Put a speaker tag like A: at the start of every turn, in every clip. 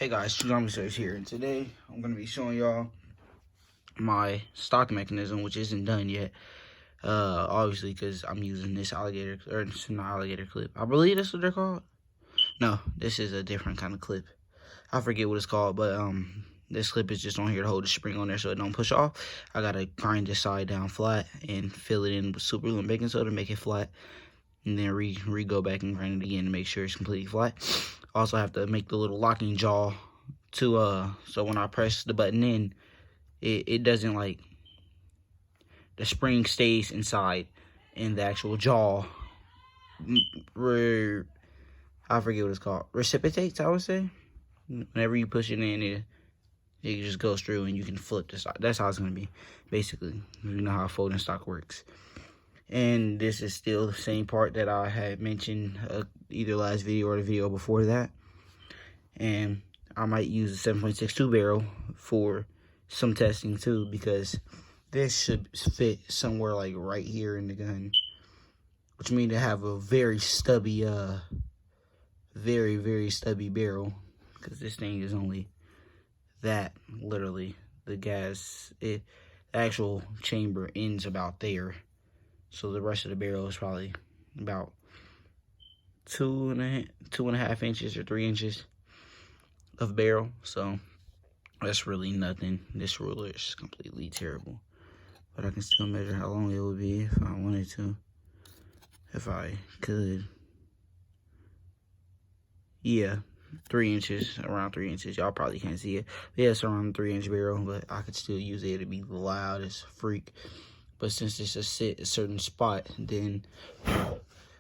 A: Hey guys, Tsunami Search here, and today I'm going to be showing y'all my stock mechanism, which isn't done yet. Obviously, because I'm using this alligator, or it's not alligator clip. I believe that's what they're called. No, this is a different kind of clip. I forget what it's called, but this clip is just on here to hold the spring on there so it don't push off. I gotta grind this side down flat and fill it in with super glue and baking soda to make it flat, and then go back and grind it again to make sure it's completely flat. Also have to make the little locking jaw to so when I press the button in, it doesn't, like, the spring stays inside and the actual jaw I forget what it's called, reciprocates, I would say. Whenever you push it in, it just goes through and you can flip the side. That's how it's gonna be, basically. You know how folding stock works. And this is still the same part that I had mentioned either last video or the video before that. And I might use a 7.62 barrel for some testing too, because this should fit somewhere like right here in the gun, which means to have a very stubby, very stubby barrel, because this thing is only that, literally. The actual chamber ends about there. So the rest of the barrel is probably about 2.5 inches or 3 inches of barrel. So that's really nothing. This ruler is completely terrible, but I can still measure how long it would be if I wanted to, if I could. Yeah, 3 inches, around 3 inches. Y'all probably can't see it. But yeah, it's around a 3-inch barrel, but I could still use it. It'd be loud as freak. But since it's a certain spot, then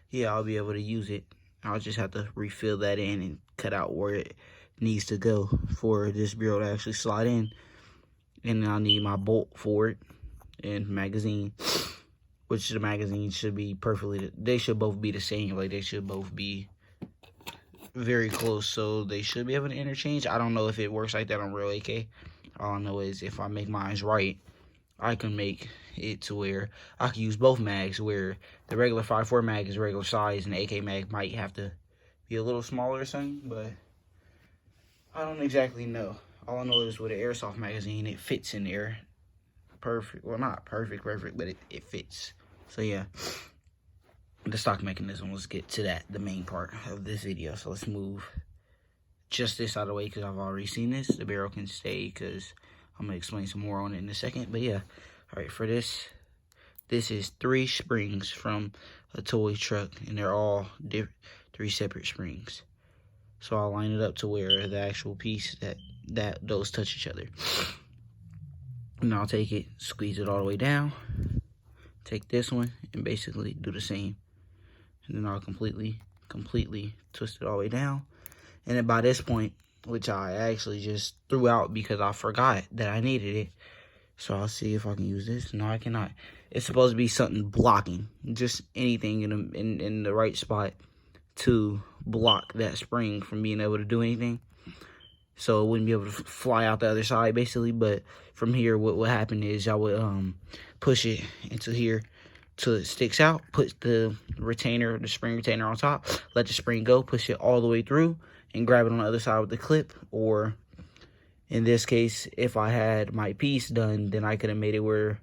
A: yeah, I'll be able to use it. I'll just have to refill that in and cut out where it needs to go for this barrel to actually slide in. And then I'll need my bolt for it and magazine, which the magazine should be they should both be the same. Like, they should both be very close, so they should be able to interchange. I don't know if it works like that on real AK. All I know is if I make mine right, I can make it to where I can use both mags, where the regular 5.4 mag is regular size and the AK mag might have to be a little smaller or something, but I don't exactly know. All I know is with an airsoft magazine, it fits in there perfect. Well, not perfect, but it fits. So yeah, the stock mechanism. Let's get to that, the main part of this video. So let's move just this out of the way because I've already seen this. The barrel can stay because I'm going to explain some more on it in a second. But yeah, all right, for this is 3 springs from a toy truck, and they're all 3 separate springs. So I'll line it up to where the actual piece that those touch each other. And I'll take it, squeeze it all the way down, take this one, and basically do the same. And then I'll completely twist it all the way down. And then by this point, which I actually just threw out because I forgot that I needed it, so I'll see if I can use this. No, I cannot. It's supposed to be something blocking, just anything in the right spot to block that spring from being able to do anything, so it wouldn't be able to fly out the other side, basically. But from here, what would happen is I would push it into here till it sticks out, put the spring retainer on top, let the spring go, push it all the way through, and grab it on the other side with the clip. Or in this case, if I had my piece done, then I could have made it where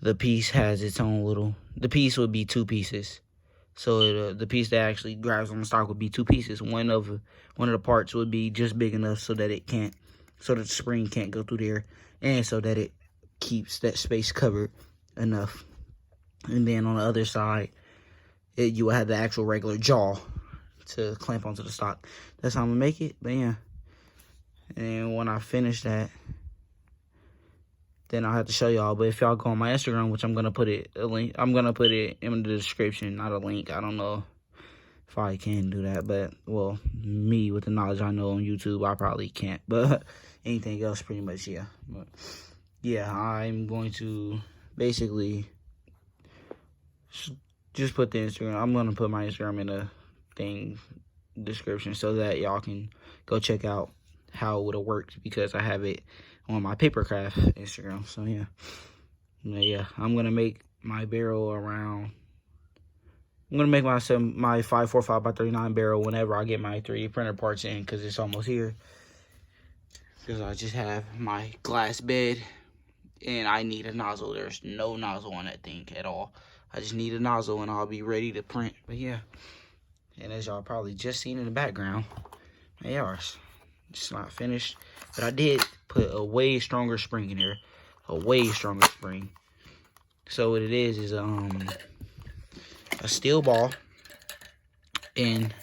A: the piece has its own little, the piece would be 2 pieces. So the piece that actually grabs on the stock would be 2 pieces. One of the parts would be just big enough so that the spring can't go through there, and so that it keeps that space covered enough. And then on the other side, you will have the actual regular jaw to clamp onto the stock. That's how I'm gonna make it. But yeah, and when I finish that, then I'll have to show y'all. But if y'all go on my Instagram, which I'm gonna put it I'm gonna put it in the description, not a link. I don't know if I can do that, but well, me with the knowledge I know on YouTube, I probably can't. But anything else, pretty much, yeah. But yeah, I'm going to basically just put the Instagram. I'm gonna put my Instagram in the description so that y'all can go check out how it would have worked, because I have it on my papercraft Instagram. So yeah, I'm gonna make my barrel around I'm going to make my 545 by 39 barrel whenever I get my 3D printer parts in, because it's almost here. because I just have my glass bed and I need a nozzle. There's no nozzle on that thing at all. I just need a nozzle and I'll be ready to print. But yeah, and as y'all probably just seen in the background, my AR's it's not finished, but I did put a way stronger spring in here, a way stronger spring. So what it is a steel ball and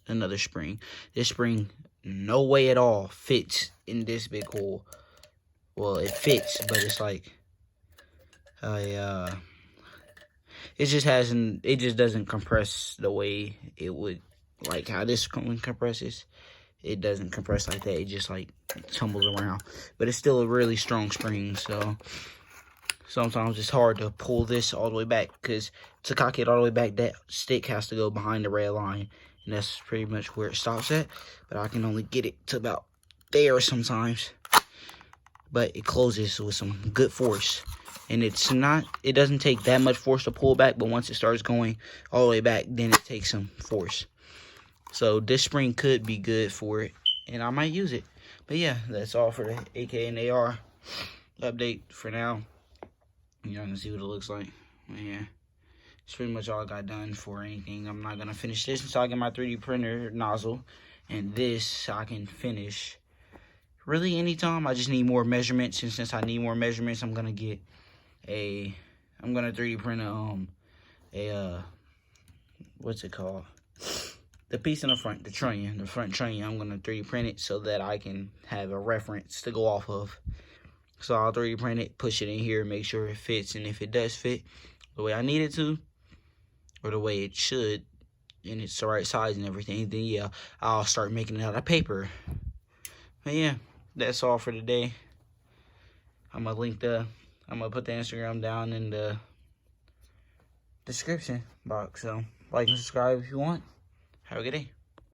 A: another spring. This spring no way at all fits in this big hole. Well, it fits, but it's like it just doesn't compress the way it would, like how this one compresses. It doesn't compress like that. It just like tumbles around, but it's still a really strong spring. So sometimes it's hard to pull this all the way back, because to cock it all the way back, that stick has to go behind the red line, and that's pretty much where it stops at. But I can only get it to about there sometimes, but it closes with some good force. And it doesn't take that much force to pull back, but once it starts going all the way back, then it takes some force. So this spring could be good for it, and I might use it. But yeah, that's all for the AK and AR update for now. Y'all can see what it looks like. But yeah, it's pretty much all I got done for anything. I'm not gonna finish this until I get my 3D printer nozzle, and this I can finish really anytime. I just need more measurements, and since I need more measurements, I'm gonna 3D print what's it called? The piece in the front, the front trunnion. I'm gonna 3D print it so that I can have a reference to go off of. So I'll 3D print it, push it in here, make sure it fits, and if it does fit the way I need it to, or the way it should, and it's the right size and everything, then yeah, I'll start making it out of paper. But yeah, that's all for today. I'm gonna put the Instagram down in the description box. So like and subscribe if you want. Have a good day.